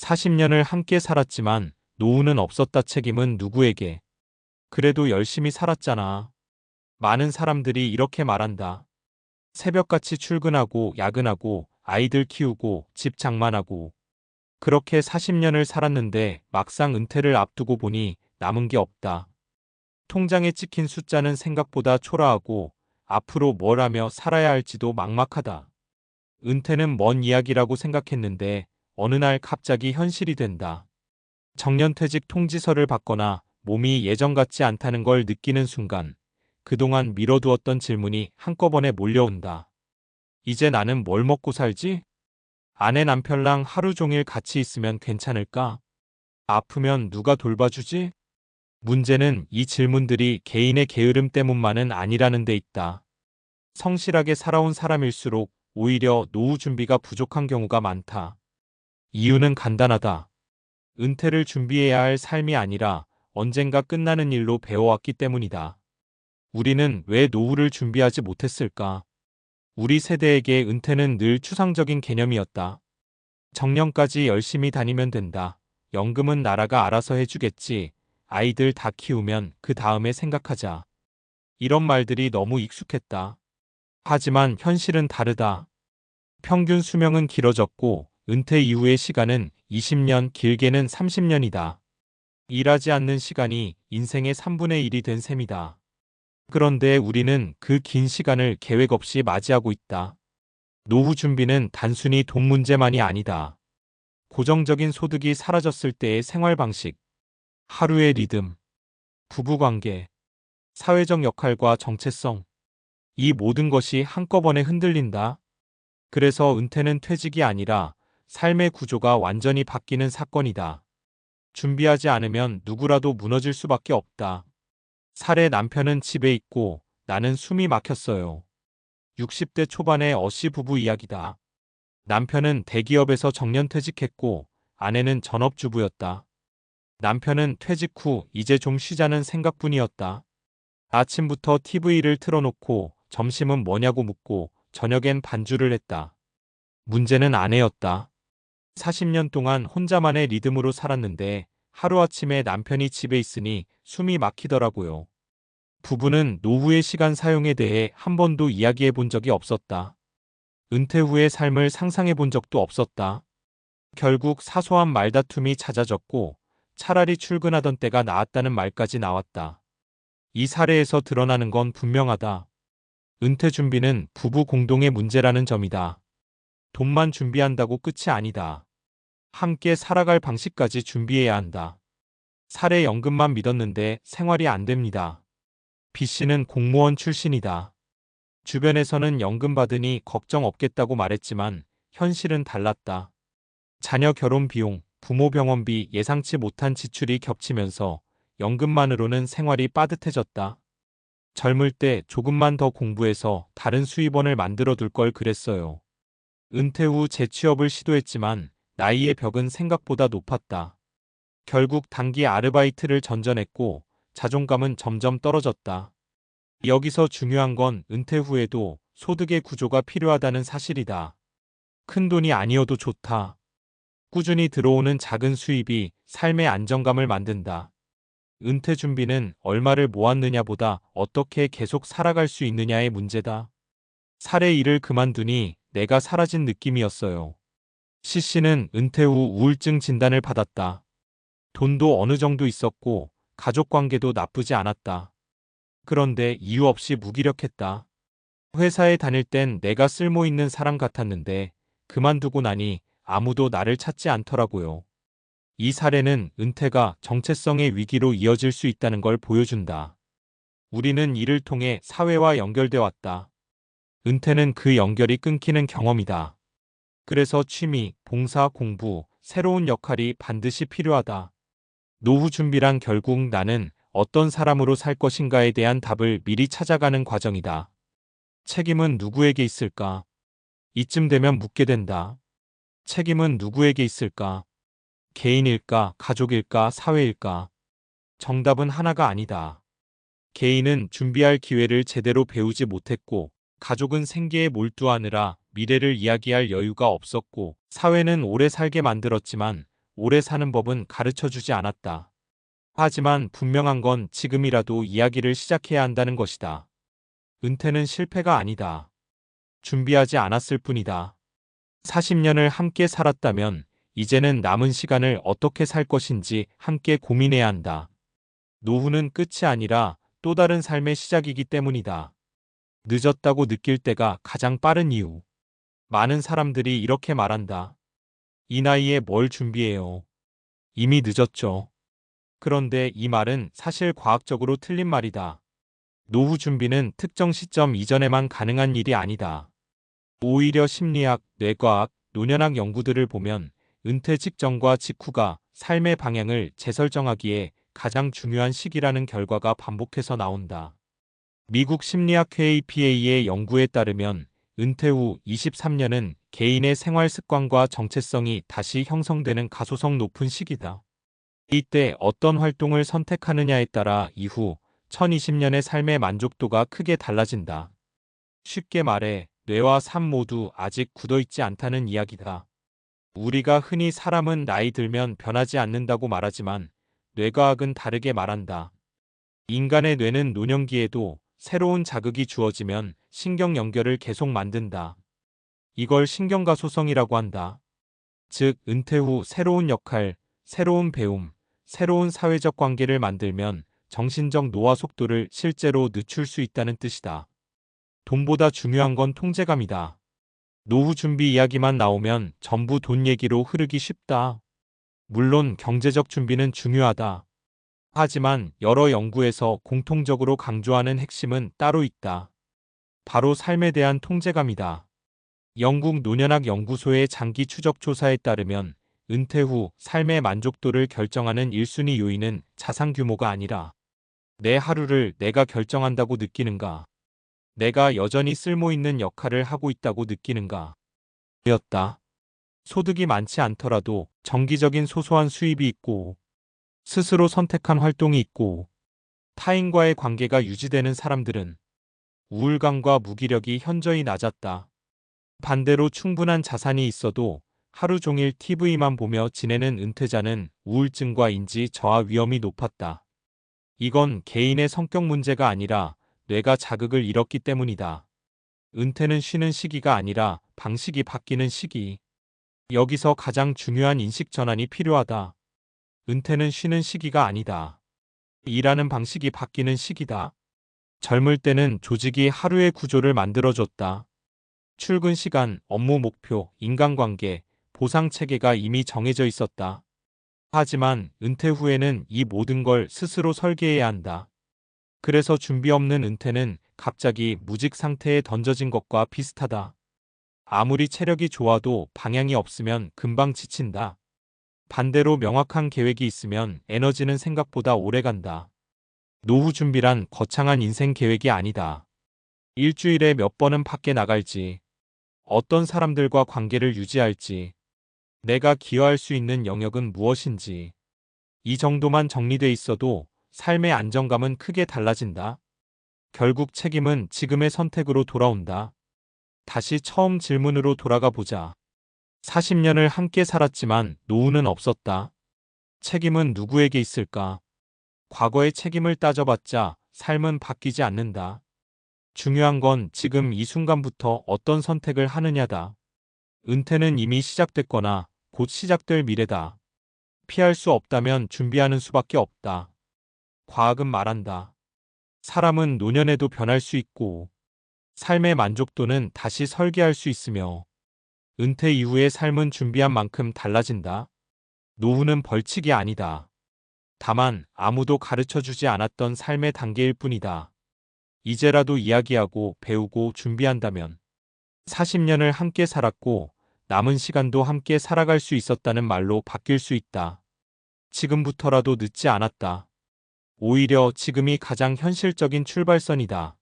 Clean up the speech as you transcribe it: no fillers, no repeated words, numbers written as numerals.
40년을 함께 살았지만 노후는 없었다. 책임은 누구에게? 그래도 열심히 살았잖아. 많은 사람들이 이렇게 말한다. 새벽같이 출근하고 야근하고 아이들 키우고 집 장만하고 그렇게 40년을 살았는데 막상 은퇴를 앞두고 보니 남은 게 없다. 통장에 찍힌 숫자는 생각보다 초라하고 앞으로 뭘 하며 살아야 할지도 막막하다. 은퇴는 먼 이야기라고 생각했는데 어느 날 갑자기 현실이 된다. 정년퇴직 통지서를 받거나 몸이 예전 같지 않다는 걸 느끼는 순간 그동안 미뤄두었던 질문이 한꺼번에 몰려온다. 이제 나는 뭘 먹고 살지? 아내 남편랑 하루 종일 같이 있으면 괜찮을까? 아프면 누가 돌봐주지? 문제는 이 질문들이 개인의 게으름 때문만은 아니라는 데 있다. 성실하게 살아온 사람일수록 오히려 노후 준비가 부족한 경우가 많다. 이유는 간단하다. 은퇴를 준비해야 할 삶이 아니라 언젠가 끝나는 일로 배워왔기 때문이다. 우리는 왜 노후를 준비하지 못했을까? 우리 세대에게 은퇴는 늘 추상적인 개념이었다. 정년까지 열심히 다니면 된다. 연금은 나라가 알아서 해주겠지. 아이들 다 키우면 그 다음에 생각하자. 이런 말들이 너무 익숙했다. 하지만 현실은 다르다. 평균 수명은 길어졌고 은퇴 이후의 시간은 20년, 길게는 30년이다. 일하지 않는 시간이 인생의 3분의 1이 된 셈이다. 그런데 우리는 그 긴 시간을 계획 없이 맞이하고 있다. 노후 준비는 단순히 돈 문제만이 아니다. 고정적인 소득이 사라졌을 때의 생활 방식, 하루의 리듬, 부부관계, 사회적 역할과 정체성, 이 모든 것이 한꺼번에 흔들린다. 그래서 은퇴는 퇴직이 아니라 삶의 구조가 완전히 바뀌는 사건이다. 준비하지 않으면 누구라도 무너질 수밖에 없다. 살해 남편은 집에 있고 나는 숨이 막혔어요. 60대 초반의 어씨 부부 이야기다. 남편은 대기업에서 정년퇴직했고 아내는 전업주부였다. 남편은 퇴직 후 이제 좀 쉬자는 생각뿐이었다. 아침부터 TV를 틀어놓고 점심은 뭐냐고 묻고 저녁엔 반주를 했다. 문제는 아내였다. 40년 동안 혼자만의 리듬으로 살았는데 하루아침에 남편이 집에 있으니 숨이 막히더라고요. 부부는 노후의 시간 사용에 대해 한 번도 이야기해 본 적이 없었다. 은퇴 후의 삶을 상상해 본 적도 없었다. 결국 사소한 말다툼이 잦아졌고 차라리 출근하던 때가 나았다는 말까지 나왔다. 이 사례에서 드러나는 건 분명하다. 은퇴 준비는 부부 공동의 문제라는 점이다. 돈만 준비한다고 끝이 아니다. 함께 살아갈 방식까지 준비해야 한다. 사례 연금만 믿었는데 생활이 안 됩니다. B씨는 공무원 출신이다. 주변에서는 연금 받으니 걱정 없겠다고 말했지만 현실은 달랐다. 자녀 결혼 비용, 부모 병원비 예상치 못한 지출이 겹치면서 연금만으로는 생활이 빠듯해졌다. 젊을 때 조금만 더 공부해서 다른 수입원을 만들어 둘 걸 그랬어요. 은퇴 후 재취업을 시도했지만 나이의 벽은 생각보다 높았다. 결국 단기 아르바이트를 전전했고 자존감은 점점 떨어졌다. 여기서 중요한 건 은퇴 후에도 소득의 구조가 필요하다는 사실이다. 큰 돈이 아니어도 좋다. 꾸준히 들어오는 작은 수입이 삶의 안정감을 만든다. 은퇴 준비는 얼마를 모았느냐보다 어떻게 계속 살아갈 수 있느냐의 문제다. 사례 일을 그만두니 내가 사라진 느낌이었어요. C씨는 은퇴 후 우울증 진단을 받았다. 돈도 어느 정도 있었고 가족 관계도 나쁘지 않았다. 그런데 이유 없이 무기력했다. 회사에 다닐 땐 내가 쓸모 있는 사람 같았는데 그만두고 나니 아무도 나를 찾지 않더라고요. 이 사례는 은퇴가 정체성의 위기로 이어질 수 있다는 걸 보여준다. 우리는 이를 통해 사회와 연결돼 왔다. 은퇴는 그 연결이 끊기는 경험이다. 그래서 취미, 봉사, 공부, 새로운 역할이 반드시 필요하다. 노후 준비란 결국 나는 어떤 사람으로 살 것인가에 대한 답을 미리 찾아가는 과정이다. 책임은 누구에게 있을까? 이쯤 되면 묻게 된다. 책임은 누구에게 있을까? 개인일까, 가족일까, 사회일까? 정답은 하나가 아니다. 개인은 준비할 기회를 제대로 배우지 못했고, 가족은 생계에 몰두하느라 미래를 이야기할 여유가 없었고, 사회는 오래 살게 만들었지만 오래 사는 법은 가르쳐 주지 않았다. 하지만 분명한 건 지금이라도 이야기를 시작해야 한다는 것이다. 은퇴는 실패가 아니다. 준비하지 않았을 뿐이다. 40년을 함께 살았다면 이제는 남은 시간을 어떻게 살 것인지 함께 고민해야 한다. 노후는 끝이 아니라 또 다른 삶의 시작이기 때문이다. 늦었다고 느낄 때가 가장 빠른 이유. 많은 사람들이 이렇게 말한다. 이 나이에 뭘 준비해요? 이미 늦었죠. 그런데 이 말은 사실 과학적으로 틀린 말이다. 노후 준비는 특정 시점 이전에만 가능한 일이 아니다. 오히려 심리학, 뇌과학, 노년학 연구들을 보면 은퇴 직전과 직후가 삶의 방향을 재설정하기에 가장 중요한 시기라는 결과가 반복해서 나온다. 미국 심리학회 APA의 연구에 따르면 은퇴 후 23년은 개인의 생활 습관과 정체성이 다시 형성되는 가소성 높은 시기다. 이때 어떤 활동을 선택하느냐에 따라 이후 2020년의 삶의 만족도가 크게 달라진다. 쉽게 말해 뇌와 삶 모두 아직 굳어있지 않다는 이야기다. 우리가 흔히 사람은 나이 들면 변하지 않는다고 말하지만 뇌과학은 다르게 말한다. 인간의 뇌는 노년기에도 새로운 자극이 주어지면 신경 연결을 계속 만든다. 이걸 신경가소성이라고 한다. 즉, 은퇴 후 새로운 역할, 새로운 배움, 새로운 사회적 관계를 만들면 정신적 노화 속도를 실제로 늦출 수 있다는 뜻이다. 돈보다 중요한 건 통제감이다. 노후 준비 이야기만 나오면 전부 돈 얘기로 흐르기 쉽다. 물론 경제적 준비는 중요하다. 하지만 여러 연구에서 공통적으로 강조하는 핵심은 따로 있다. 바로 삶에 대한 통제감이다. 영국 노년학 연구소의 장기 추적 조사에 따르면 은퇴 후 삶의 만족도를 결정하는 1순위 요인은 자산 규모가 아니라 내 하루를 내가 결정한다고 느끼는가, 내가 여전히 쓸모있는 역할을 하고 있다고 느끼는가 였다. 소득이 많지 않더라도 정기적인 소소한 수입이 있고 스스로 선택한 활동이 있고 타인과의 관계가 유지되는 사람들은 우울감과 무기력이 현저히 낮았다. 반대로 충분한 자산이 있어도 하루 종일 TV만 보며 지내는 은퇴자는 우울증과 인지 저하 위험이 높았다. 이건 개인의 성격 문제가 아니라 뇌가 자극을 잃었기 때문이다. 은퇴는 쉬는 시기가 아니라 방식이 바뀌는 시기. 여기서 가장 중요한 인식 전환이 필요하다. 은퇴는 쉬는 시기가 아니다. 일하는 방식이 바뀌는 시기다. 젊을 때는 조직이 하루의 구조를 만들어줬다. 출근 시간, 업무 목표, 인간관계, 보상 체계가 이미 정해져 있었다. 하지만 은퇴 후에는 이 모든 걸 스스로 설계해야 한다. 그래서 준비 없는 은퇴는 갑자기 무직 상태에 던져진 것과 비슷하다. 아무리 체력이 좋아도 방향이 없으면 금방 지친다. 반대로 명확한 계획이 있으면 에너지는 생각보다 오래 간다. 노후 준비란 거창한 인생 계획이 아니다. 일주일에 몇 번은 밖에 나갈지, 어떤 사람들과 관계를 유지할지, 내가 기여할 수 있는 영역은 무엇인지, 이 정도만 정리돼 있어도 삶의 안정감은 크게 달라진다. 결국 책임은 지금의 선택으로 돌아온다. 다시 처음 질문으로 돌아가 보자. 40년을 함께 살았지만 노후는 없었다. 책임은 누구에게 있을까? 과거의 책임을 따져봤자 삶은 바뀌지 않는다. 중요한 건 지금 이 순간부터 어떤 선택을 하느냐다. 은퇴는 이미 시작됐거나 곧 시작될 미래다. 피할 수 없다면 준비하는 수밖에 없다. 과학은 말한다. 사람은 노년에도 변할 수 있고 삶의 만족도는 다시 설계할 수 있으며 은퇴 이후의 삶은 준비한 만큼 달라진다. 노후는 벌칙이 아니다. 다만 아무도 가르쳐주지 않았던 삶의 단계일 뿐이다. 이제라도 이야기하고 배우고 준비한다면 40년을 함께 살았고 남은 시간도 함께 살아갈 수 있었다는 말로 바뀔 수 있다. 지금부터라도 늦지 않았다. 오히려 지금이 가장 현실적인 출발선이다.